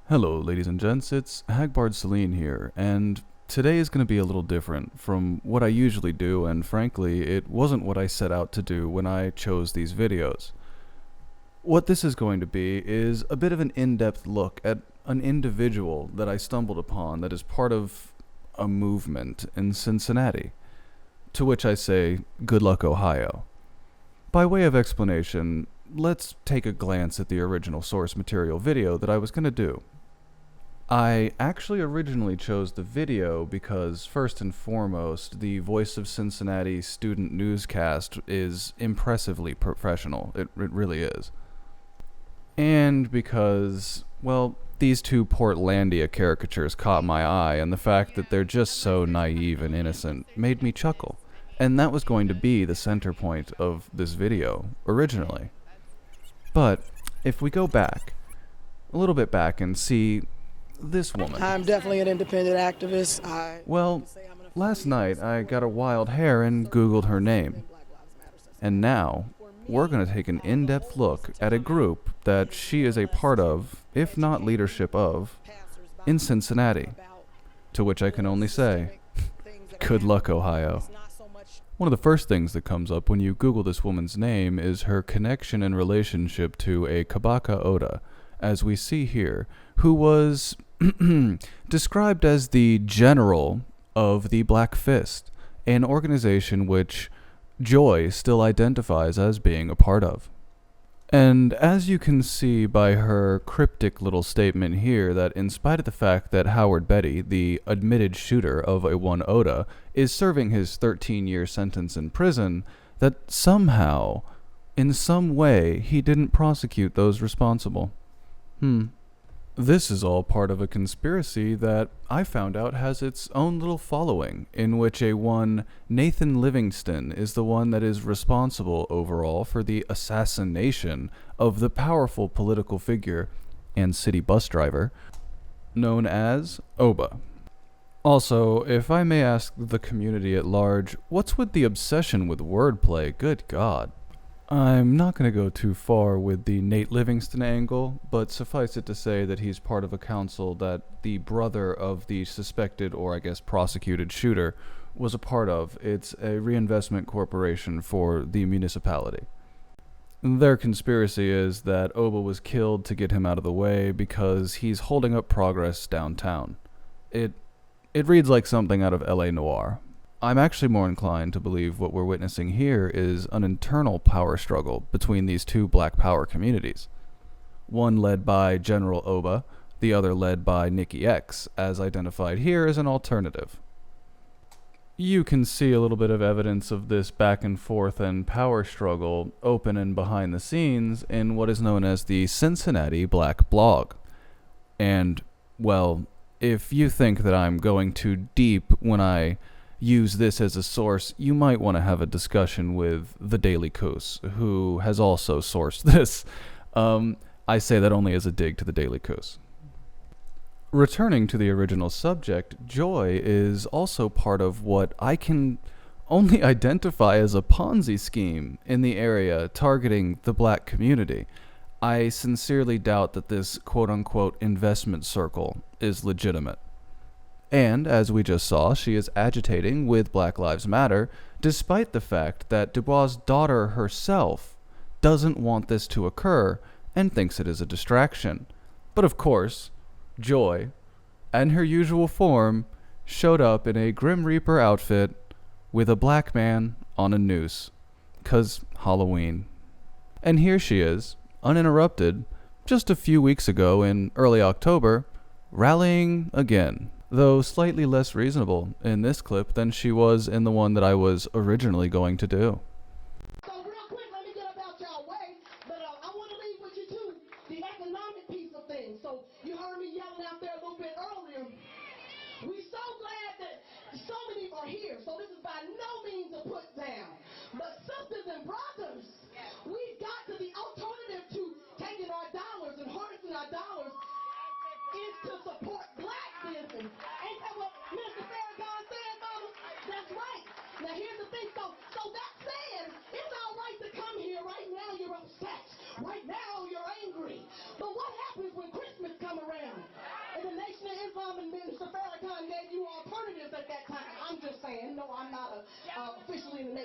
Hello, ladies and gents, it's Hagbard Celine here, and today is going to be a little different from what I usually do, and frankly, it wasn't what I set out to do when I chose these videos. What this is going to be is a bit of an in-depth look at an individual that I stumbled upon that is part of a movement in Cincinnati, to which I say, good luck, Ohio. By way of explanation, let's take a glance at the original source material video that I was going to do. I actually originally chose the video because, first and foremost, the Voice of Cincinnati student newscast is impressively professional. It really is. And because, well, these two Portlandia caricatures caught my eye, and the fact that they're just so naive and innocent made me chuckle. And that was going to be the center point of this video, originally. But, if we go back, a little bit back and see this woman. I'm definitely an independent activist. Well, last night I got a wild hair and Googled her name. And now, we're going to take an in-depth look at a group that she is a part of, if not leadership of, in Cincinnati. To which I can only say, good luck, Ohio. One of the first things that comes up when you Google this woman's name is her connection and relationship to a Kabaka Oda, as we see here, who was described as the general of the Black Fist, an organization which Joy still identifies as being a part of. And as you can see by her cryptic little statement here, that in spite of the fact that Howard Betty, the admitted shooter of a one Oda, is serving his 13-year sentence in prison, that somehow, in some way, he didn't prosecute those responsible. This is all part of a conspiracy that I found out has its own little following, in which a one Nathan Livingston is the one that is responsible overall for the assassination of the powerful political figure and city bus driver known as Oba. Also, if I may ask the community at large, what's with the obsession with wordplay? Good God. I'm not going to go too far with the Nate Livingston angle, but suffice it to say that he's part of a council that the brother of the suspected, or I guess prosecuted, shooter was a part of. It's a reinvestment corporation for the municipality. Their conspiracy is that Oba was killed to get him out of the way because he's holding up progress downtown. It reads like something out of LA Noire. I'm actually more inclined to believe what we're witnessing here is an internal power struggle between these two Black Power communities. One led by General Oba, the other led by Nikki X, as identified here as an alternative. You can see a little bit of evidence of this back and forth and power struggle open and behind the scenes in what is known as the Cincinnati Black Blog. And, well, if you think that I'm going too deep when I use this as a source, you might want to have a discussion with the Daily Coos, who has also sourced this. I say that only as a dig to the Daily Coos. Returning to the original subject, Joy is also part of what I can only identify as a Ponzi scheme in the area targeting the Black community. I sincerely doubt that this quote-unquote investment circle is legitimate. And, as we just saw, she is agitating with Black Lives Matter, despite the fact that Dubois' daughter herself doesn't want this to occur and thinks it is a distraction. But of course, Joy, in her usual form, showed up in a Grim Reaper outfit with a black man on a noose. 'Cause Halloween. And here she is, uninterrupted, just a few weeks ago in early October, rallying again. Though slightly less reasonable in this clip than she was in the one that I was originally going to do. So real quick, let me get up out y'all way, but I want to leave with you too, the economic piece of things. So you heard me yelling out there a little bit earlier. We're so glad that so many are here. So this is by no means a put down. But sisters and brothers, we've got to, the alternative to taking our dollars and harnessing our dollars is to support Black business. Ain't that what Mr. Farragon said, mama? That's right. Now here's the thing. So that says it's all right to come here. Right now you're upset. Right now you're angry. But what happens when Christmas come around?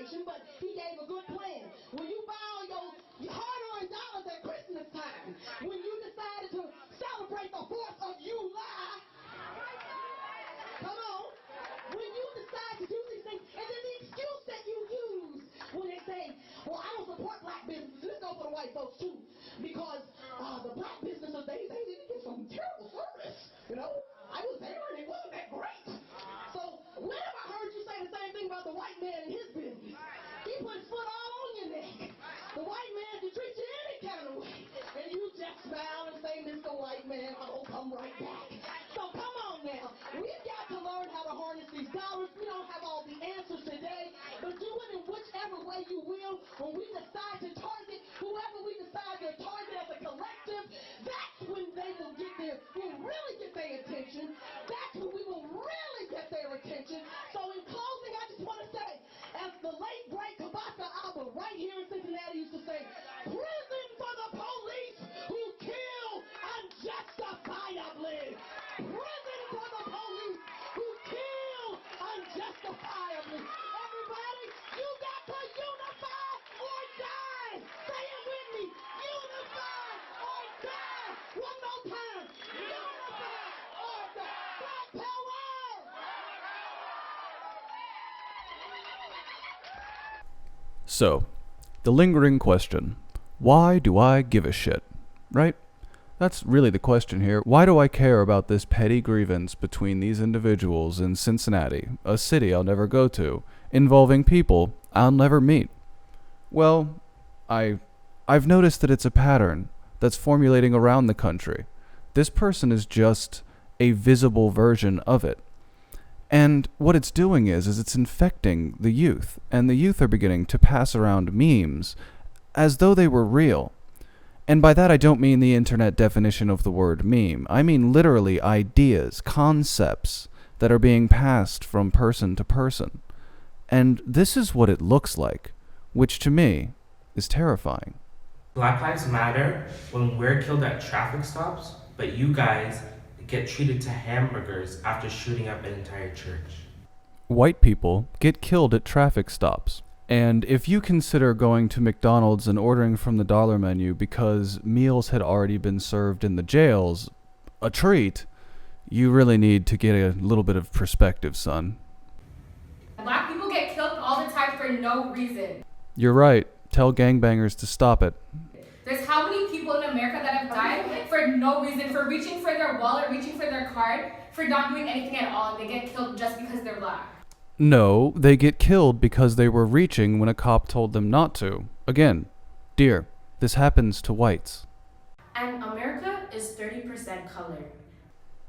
attention, but he gave a good plan. When you buy all your hard-earned dollars at Christmas time, when you decided to celebrate the 4th of July, come on, when you decide to do these things, and then the excuse that you use when they say, well, I don't support black businesses. This goes for the white folks too, because the black businesses, they didn't get some terrible service, you know. I was there and it wasn't that great. So when have I heard you say the same thing about the white man and his business? He put his foot all on your neck. The white man can treat you any kind of way, and you just smile and say, Mr. White Man, I will come right back. So come on now. We've got to learn how to harness these dollars. We don't have all the answers today, but do it in whichever way you will. When we decide to target whoever we decide to target as a collective, that's when they will really get their attention. That's when we will really get their attention. So in closing, I just want to say, as the late great Rolland-Oba right here in Cincinnati used to say, prison for the police who kill unjustifiably. Prison for the police who kill unjustifiably. Everybody, you got to unify or die. Say it with me. Unify or die. One more time. Unify or die. Black power. So, the lingering question, why do I give a shit? Right? That's really the question here. Why do I care about this petty grievance between these individuals in Cincinnati, a city I'll never go to, involving people I'll never meet? Well, I've noticed that it's a pattern that's formulating around the country. This person is just a visible version of it. And what it's doing is it's infecting the youth, and the youth are beginning to pass around memes as though they were real. And by that I don't mean the internet definition of the word meme. I mean literally ideas, concepts that are being passed from person to person. And this is what it looks like, which to me is terrifying. Black Lives Matter when we're killed at traffic stops, but you guys get treated to hamburgers after shooting up an entire church. White people get killed at traffic stops. And if you consider going to McDonald's and ordering from the dollar menu because meals had already been served in the jails a treat, you really need to get a little bit of perspective, son. Black people get killed all the time for no reason. You're right. Tell gangbangers to stop it. There's how many people in America that have died for no reason, for reaching for their wallet, reaching for their card, for not doing anything at all, and they get killed just because they're black. No, they get killed because they were reaching when a cop told them not to. Again, dear, this happens to whites. And America is 30% colored.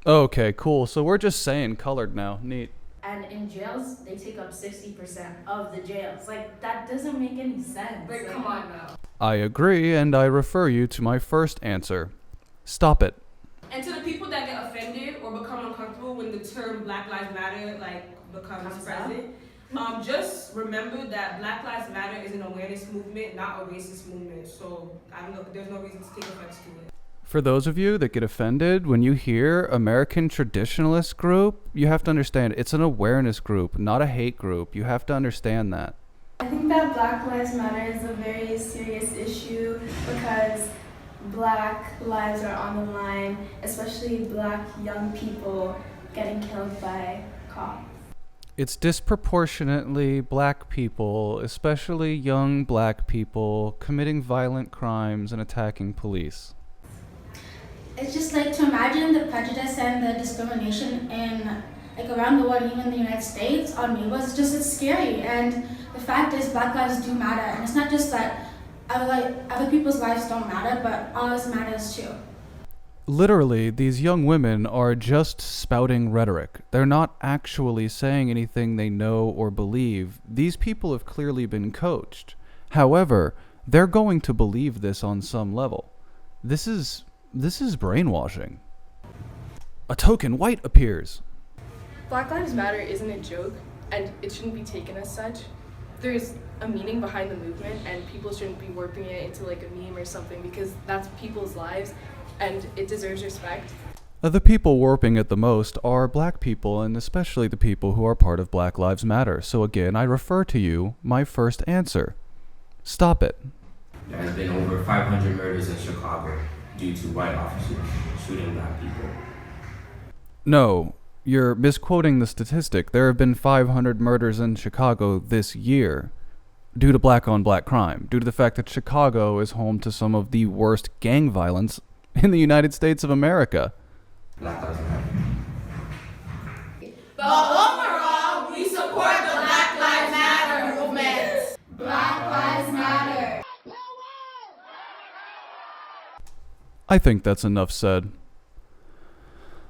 Okay, cool. So we're just saying colored now. Neat. And in jails, they take up 60% of the jails. Like, that doesn't make any sense. Like, come on now. I agree, and I refer you to my first answer. Stop it. And to the people that get offended or become uncomfortable when the term Black Lives Matter becomes present, just remember that Black Lives Matter is an awareness movement, not a racist movement. So there's no reason to take offense to it. For those of you that get offended when you hear American Traditionalist Group, you have to understand it's an awareness group, not a hate group. You have to understand that. I think that Black Lives Matter is a very serious issue because black lives are on the line, especially black young people getting killed by cops. It's disproportionately black people, especially young black people, committing violent crimes and attacking police. It's just like to imagine the prejudice and the discrimination in around the world, even in the United States, on neighbors. It's scary. And the fact is, Black lives do matter, and it's not just that other people's lives don't matter, but ours matters too. Literally, these young women are just spouting rhetoric. They're not actually saying anything they know or believe. These people have clearly been coached. However, they're going to believe this on some level. This is brainwashing. A token white appears. Black Lives Matter isn't a joke, and it shouldn't be taken as such. There's a meaning behind the movement, and people shouldn't be warping it into like a meme or something, because that's people's lives, and it deserves respect. The people warping it the most are black people, and especially the people who are part of Black Lives Matter. So again, I refer to you my first answer. Stop it. There has been over 500 murders in Chicago due to white officers shooting black people. No, you're misquoting the statistic. There have been 500 murders in Chicago this year due to black-on-black crime, due to the fact that Chicago is home to some of the worst gang violence in the United States of America. Black Lives Matter. But overall, we support the Black Lives Matter movement. Black Lives Matter. I think that's enough said.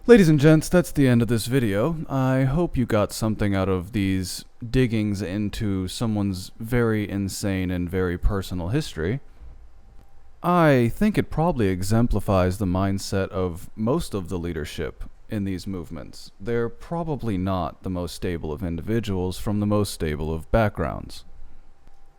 Ladies and gents, that's the end of this video. I hope you got something out of these diggings into someone's very insane and very personal history. I think it probably exemplifies the mindset of most of the leadership in these movements. They're probably not the most stable of individuals from the most stable of backgrounds.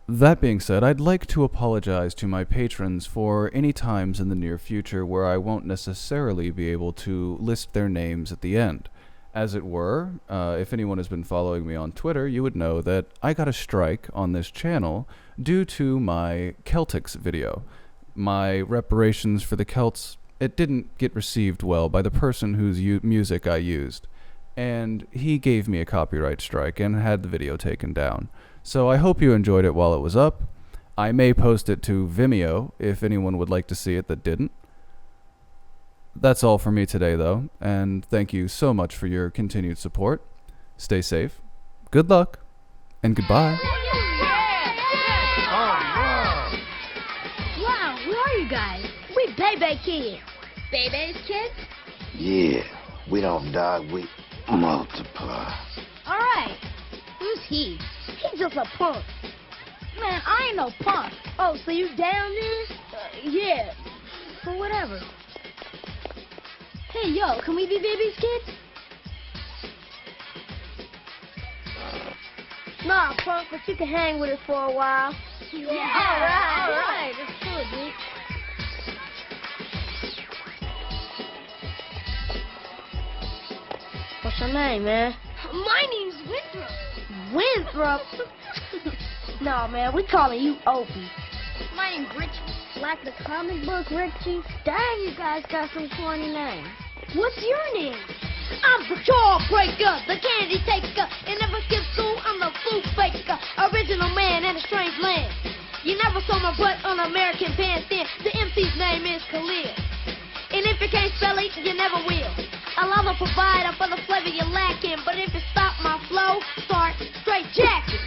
That being said, I'd like to apologize to my patrons for any times in the near future where I won't necessarily be able to list their names at the end. As it were, if anyone has been following me on Twitter, you would know that I got a strike on this channel due to my Celtics video. My reparations for the Celts, it didn't get received well by the person whose music I used, and he gave me a copyright strike and had the video taken down. So I hope you enjoyed it while it was up. I may post it to Vimeo if anyone would like to see it that didn't. That's all for me today though, and thank you so much for your continued support. Stay safe, good luck, and goodbye. Wow, who are you guys? We Bebe Kids. Bebe's kids? Yeah, we don't die, we multiply. Alright. Who's he? He's just a punk. Man, I ain't no punk. Oh, so you down there? Yeah. So whatever. Hey, yo, can we be Baby's kids? Nah, punk, but you can hang with us for a while. Yeah. Alright. That's cool, dude. What's your name, man? My name's Winthrop. Winthrop? No, man, we calling you Opie. My name's Richie. Like the comic book, Richie? Dang, you guys got some funny names. What's your name? I'm the jawbreaker, the candy taker, and never skip school, I'm the food faker, original man in a strange land. You never saw my butt on American Bandstand, the MC's name is Khalil. And if you can't spell it, you never will. I'll a provider for the flavor you're lacking, but if you stop my flow, start straight jacking.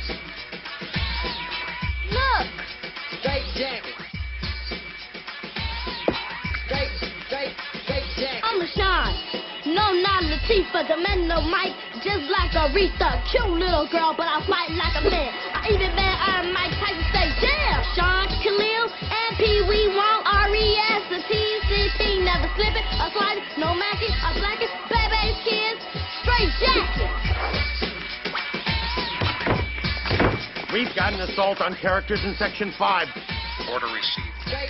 Look! Straight jacking. Straight jacking. I'm LaShawn. No, not Latifah, the man no Mike, just like Aretha. Cute little girl, but I fight like a man. I even bet Mike Tyson say, damn, Sean, Khalil, and Pee Wee won't R.E.S. the T.C.T. Never slip it, or slide it, no macking, or slacking. Baby's kids, straight jacket. We've got an assault on characters in Section 5. Order received. Straight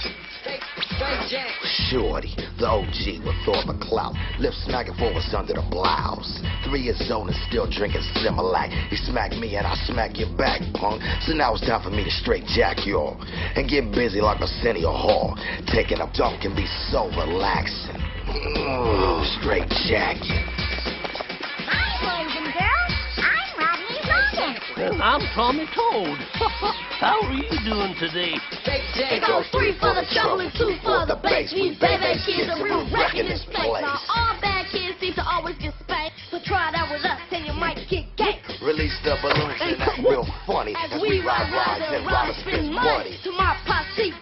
jacket. Shorty, the OG with all the clout. Lip smacking for what's under the blouse. 3 years old and still drinking Similac. You smack me and I smack you back, punk. So now it's time for me to straight jack y'all and get busy like Arsenio Hall. Taking a dunk can be so relaxing. Straight jacket. Hi, boys and girls. I'm Rodney Logan. And I'm Tommy Toad. How are you doing today? It goes 3 for the trouble and 2 for the bass. We baby kids are real wrecking this place. Now all bad kids seem to always get spanked, so try that with us and you might get ganked. Release the balloons and act real funny as we ride and ride spend money to my posse.